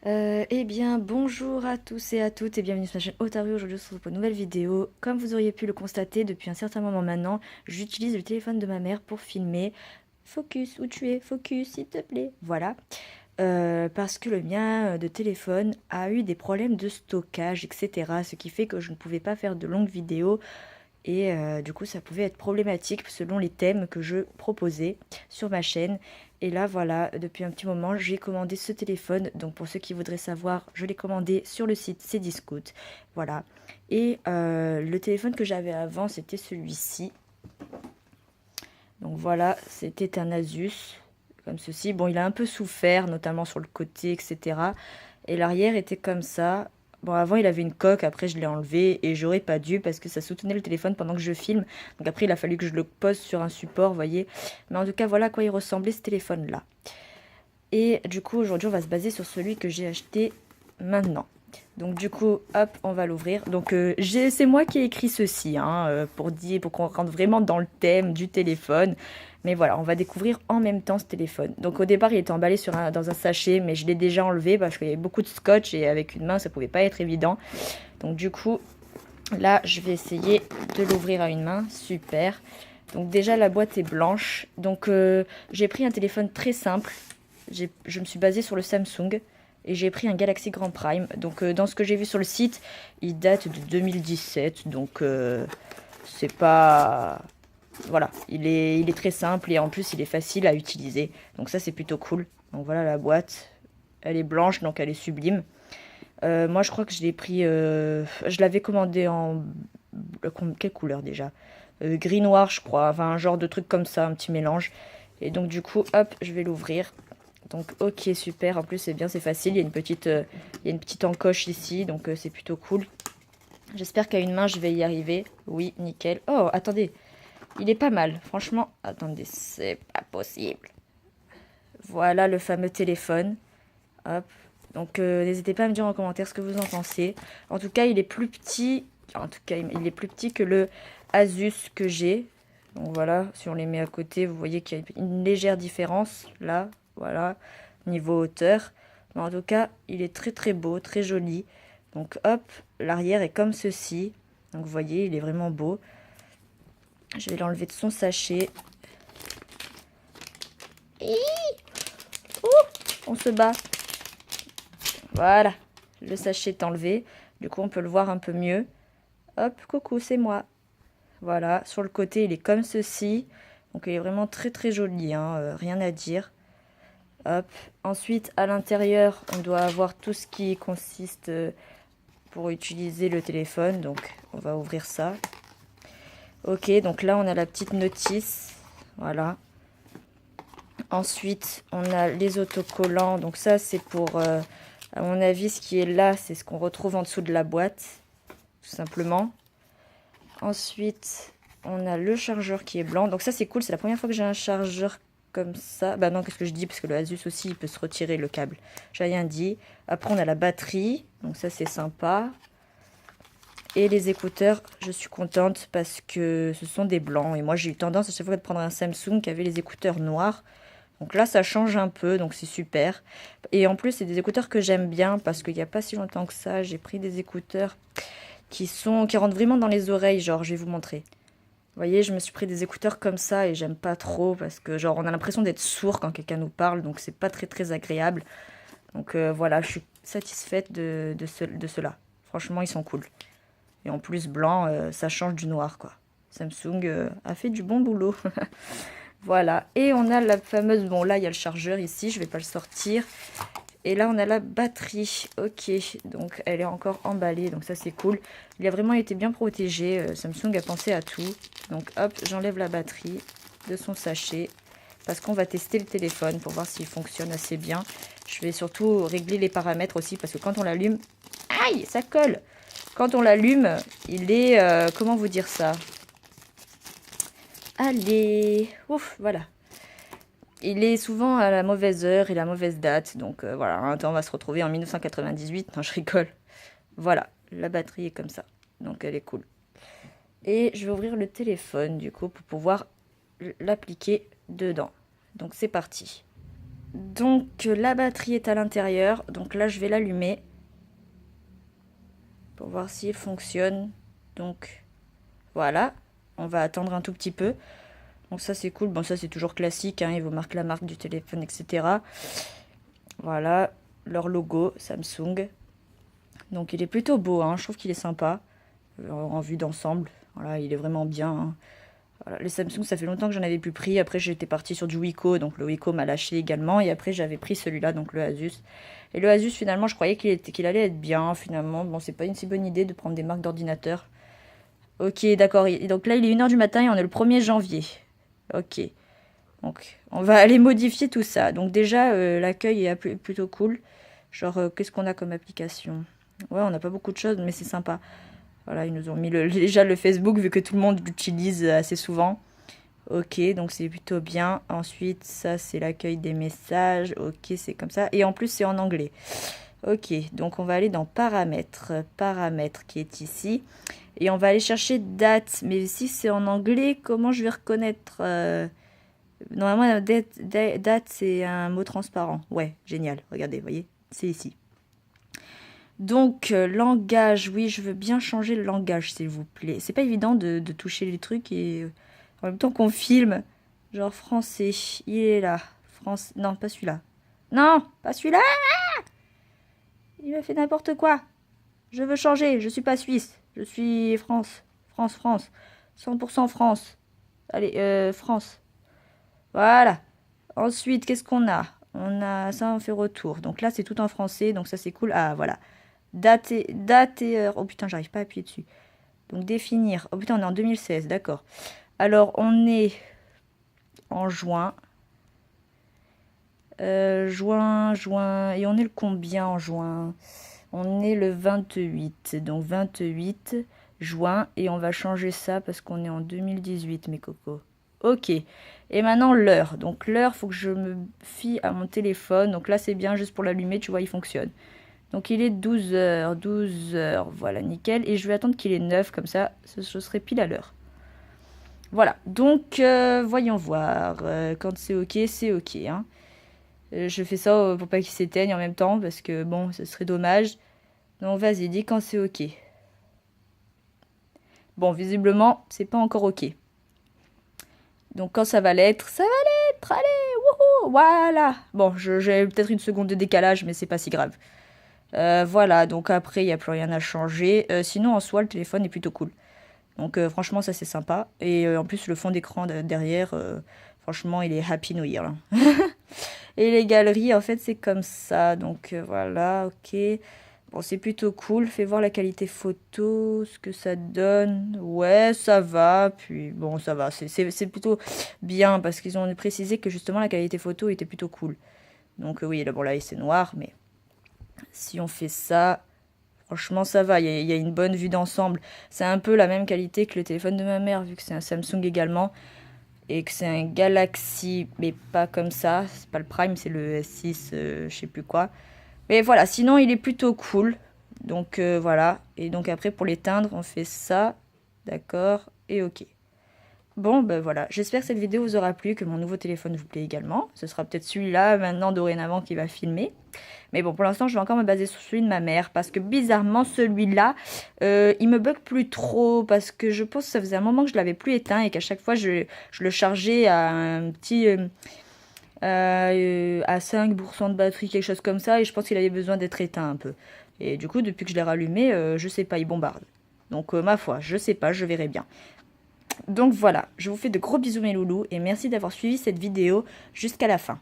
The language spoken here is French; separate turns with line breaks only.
Eh bien, bonjour à tous et à toutes et bienvenue sur ma chaîne Otaru. Aujourd'hui, on se retrouve pour une nouvelle vidéo. Comme vous auriez pu le constater depuis un certain moment maintenant, j'utilise le téléphone de ma mère pour filmer. Focus, où tu es? Focus, s'il te plaît. Voilà. Parce que le mien de téléphone a eu des problèmes de stockage, etc. Ce qui fait que je ne pouvais pas faire de longues vidéos et du coup, ça pouvait être problématique selon les thèmes que je proposais sur ma chaîne. Et là, voilà, depuis un petit moment, j'ai commandé ce téléphone. Donc, pour ceux qui voudraient savoir, je l'ai commandé sur le site Cdiscount. Voilà. Et le téléphone que j'avais avant, c'était celui-ci. Donc, voilà, c'était un Asus, comme ceci. Bon, il a un peu souffert, notamment sur le côté, etc. Et l'arrière était comme ça. Bon, avant, il avait une coque, après, je l'ai enlevé et j'aurais pas dû parce que ça soutenait le téléphone pendant que je filme. Donc après, il a fallu que je le pose sur un support, vous voyez. Mais en tout cas, voilà à quoi il ressemblait ce téléphone-là. Et du coup, aujourd'hui, on va se baser sur celui que j'ai acheté maintenant. Donc du coup, hop, on va l'ouvrir. Donc c'est moi qui ai écrit ceci, hein, pour qu'on rentre vraiment dans le thème du téléphone. Mais voilà, on va découvrir en même temps ce téléphone. Donc au départ, il était emballé dans un sachet, mais je l'ai déjà enlevé parce qu'il y avait beaucoup de scotch et avec une main, ça pouvait pas être évident. Donc du coup, là, je vais essayer de l'ouvrir à une main. Super. Donc déjà, la boîte est blanche. Donc j'ai pris un téléphone très simple. Je me suis basée sur le Samsung et j'ai pris un Galaxy Grand Prime. Donc dans ce que j'ai vu sur le site, il date de 2017. Donc c'est pas... Voilà, il est très simple et en plus il est facile à utiliser. Donc ça c'est plutôt cool. Donc voilà la boîte. Elle est blanche donc elle est sublime. Moi je crois que je l'ai pris... je l'avais commandé en... Quelle couleur déjà? Gris noir je crois. Enfin un genre de truc comme ça, un petit mélange. Et donc du coup hop je vais l'ouvrir. Donc ok super, en plus c'est bien, c'est facile, il y a une petite encoche ici, donc c'est plutôt cool. J'espère qu'à une main je vais y arriver. Oui, nickel. Oh, attendez, il est pas mal, franchement. Attendez, c'est pas possible. Voilà le fameux téléphone. Hop. Donc n'hésitez pas à me dire en commentaire ce que vous en pensez. En tout cas, il est plus petit. En tout cas, il est plus petit que le Asus que j'ai. Donc voilà, si on les met à côté, vous voyez qu'il y a une légère différence là. Voilà, niveau hauteur. Mais en tout cas, il est très très beau, très joli. Donc hop, l'arrière est comme ceci. Donc vous voyez, il est vraiment beau. Je vais l'enlever de son sachet. On se bat. Voilà, le sachet est enlevé. Du coup, on peut le voir un peu mieux. Hop, coucou, c'est moi. Voilà, sur le côté, il est comme ceci. Donc, il est vraiment très très joli, hein, rien à dire. Hop. Ensuite, à l'intérieur, on doit avoir tout ce qui consiste pour utiliser le téléphone. Donc, on va ouvrir ça. Ok, donc là, on a la petite notice. Voilà. Ensuite, on a les autocollants. Donc ça, c'est pour, à mon avis, ce qui est là, c'est ce qu'on retrouve en dessous de la boîte, tout simplement. Ensuite, on a le chargeur qui est blanc. Donc ça, c'est cool. C'est la première fois que j'ai un chargeur comme ça. Bah non, qu'est-ce que je dis? Parce que le Asus aussi, il peut se retirer le câble. J'ai rien dit. Après, on a la batterie. Donc ça, c'est sympa. Et les écouteurs, je suis contente parce que ce sont des blancs. Et moi, j'ai eu tendance à chaque fois de prendre un Samsung qui avait les écouteurs noirs. Donc là, ça change un peu, donc c'est super. Et en plus, c'est des écouteurs que j'aime bien parce qu'il n'y a pas si longtemps que ça, j'ai pris des écouteurs qui rentrent vraiment dans les oreilles. Genre, je vais vous montrer. Vous voyez, je me suis pris des écouteurs comme ça et j'aime pas trop parce que genre on a l'impression d'être sourd quand quelqu'un nous parle, donc c'est pas très très agréable. Donc voilà, je suis satisfaite de cela. Franchement, ils sont cool. Et en plus, blanc, ça change du noir, quoi. Samsung a fait du bon boulot. Voilà. Et on a la fameuse... Bon, là, il y a le chargeur ici. Je vais pas le sortir. Et là, on a la batterie. Ok. Donc, elle est encore emballée. Donc, ça, c'est cool. Il a vraiment été bien protégé. Samsung a pensé à tout. Donc, hop, j'enlève la batterie de son sachet. Parce qu'on va tester le téléphone pour voir s'il fonctionne assez bien. Je vais surtout régler les paramètres aussi. Parce que quand on l'allume... Aïe, ça colle. Quand on l'allume, il est... comment vous dire ça? Allez, ouf, voilà. Il est souvent à la mauvaise heure et la mauvaise date. Donc voilà, un temps on va se retrouver en 1998. Non, je rigole. Voilà, la batterie est comme ça. Donc elle est cool. Et je vais ouvrir le téléphone du coup pour pouvoir l'appliquer dedans. Donc c'est parti. Donc la batterie est à l'intérieur. Donc là je vais l'allumer pour voir s'il fonctionne. Donc voilà, on va attendre un tout petit peu. Donc ça c'est cool, bon ça c'est toujours classique, hein, ils vous marquent la marque du téléphone, etc. Voilà, leur logo, Samsung. Donc il est plutôt beau, hein, je trouve qu'il est sympa, en vue d'ensemble. Voilà, il est vraiment bien, hein. Voilà, les Samsung, ça fait longtemps que j'en avais plus pris. Après, j'étais partie sur du Wiko, donc le Wiko m'a lâché également. Et après, j'avais pris celui-là, donc le Asus. Et le Asus, finalement, je croyais qu'il allait être bien, finalement. Bon, c'est pas une si bonne idée de prendre des marques d'ordinateur. Ok, d'accord. Donc là, il est 1h du matin et on est le 1er janvier. Ok. Donc, on va aller modifier tout ça. Donc déjà, l'accueil est plutôt cool. Genre, qu'est-ce qu'on a comme application? Ouais, on n'a pas beaucoup de choses, mais c'est sympa. Voilà, ils nous ont mis déjà le Facebook, vu que tout le monde l'utilise assez souvent. Ok, donc c'est plutôt bien. Ensuite, ça, c'est l'accueil des messages. Ok, c'est comme ça. Et en plus, c'est en anglais. Ok, donc on va aller dans paramètres. Paramètres qui est ici. Et on va aller chercher date. Mais si c'est en anglais, comment je vais reconnaître Normalement, date, c'est un mot transparent. Ouais, génial. Regardez, vous voyez, c'est ici. Donc, langage, oui, je veux bien changer le langage, s'il vous plaît. C'est pas évident de toucher les trucs et en même temps qu'on filme. Genre français, il est là. France, non, pas celui-là. Non, pas celui-là. Il m'a fait n'importe quoi. Je veux changer, je suis pas suisse. Je suis France. France, France. 100% France. Allez, France. Voilà. Ensuite, qu'est-ce qu'on a? On a ça, on fait retour. Donc là, c'est tout en français, donc ça, c'est cool. Ah, voilà. Date et heure. Oh putain, j'arrive pas à appuyer dessus. Donc définir. Oh putain, on est en 2016, d'accord. Alors, on est en juin. Juin. Et on est le combien en juin? On est le 28. Donc 28 juin. Et on va changer ça parce qu'on est en 2018, mes cocos. Ok. Et maintenant, l'heure. Donc l'heure, faut que je me fie à mon téléphone. Donc là, c'est bien, juste pour l'allumer, tu vois, il fonctionne. Donc il est 12h, 12h, voilà, nickel. Et je vais attendre qu'il est 9, comme ça, ce serait pile à l'heure. Voilà, donc voyons voir. Quand c'est ok, c'est ok. Hein. Je fais ça pour pas qu'il s'éteigne en même temps, parce que bon, ce serait dommage. Donc vas-y, dis quand c'est ok. Bon, visiblement, c'est pas encore ok. Donc quand ça va l'être, ça va l'être, allez, wouhou, voilà. Bon, j'ai peut-être une seconde de décalage, mais c'est pas si grave. Voilà, donc après, il n'y a plus rien à changer. Sinon, en soi, le téléphone est plutôt cool. Donc franchement, ça c'est sympa. Et en plus, le fond d'écran derrière, franchement, il est Happy New Year. Là. Et les galeries, en fait, c'est comme ça. Donc voilà, ok. Bon, c'est plutôt cool. Fais voir la qualité photo, ce que ça donne. Ouais, ça va. Puis bon, ça va. C'est plutôt bien parce qu'ils ont précisé que justement la qualité photo était plutôt cool. Donc oui, là, bon, là, c'est noir, mais si on fait ça, franchement, ça va. Il y a une bonne vue d'ensemble. C'est un peu la même qualité que le téléphone de ma mère, vu que c'est un Samsung également. Et que c'est un Galaxy, mais pas comme ça. C'est pas le Prime, c'est le S6, je sais plus quoi. Mais voilà, sinon, il est plutôt cool. Donc voilà. Et donc après, pour l'éteindre, on fait ça. D'accord. Et ok. Bon, ben voilà, j'espère que cette vidéo vous aura plu, que mon nouveau téléphone vous plaît également. Ce sera peut-être celui-là, maintenant, dorénavant, qui va filmer. Mais bon, pour l'instant, je vais encore me baser sur celui de ma mère, parce que bizarrement, celui-là, il me bug plus trop, parce que je pense que ça faisait un moment que je l'avais plus éteint, et qu'à chaque fois, je le chargeais à un petit... à 5% de batterie, quelque chose comme ça, et je pense qu'il avait besoin d'être éteint un peu. Et du coup, depuis que je l'ai rallumé, je sais pas, il bombarde. Donc, ma foi, je sais pas, je verrai bien. Donc voilà, je vous fais de gros bisous mes loulous et merci d'avoir suivi cette vidéo jusqu'à la fin.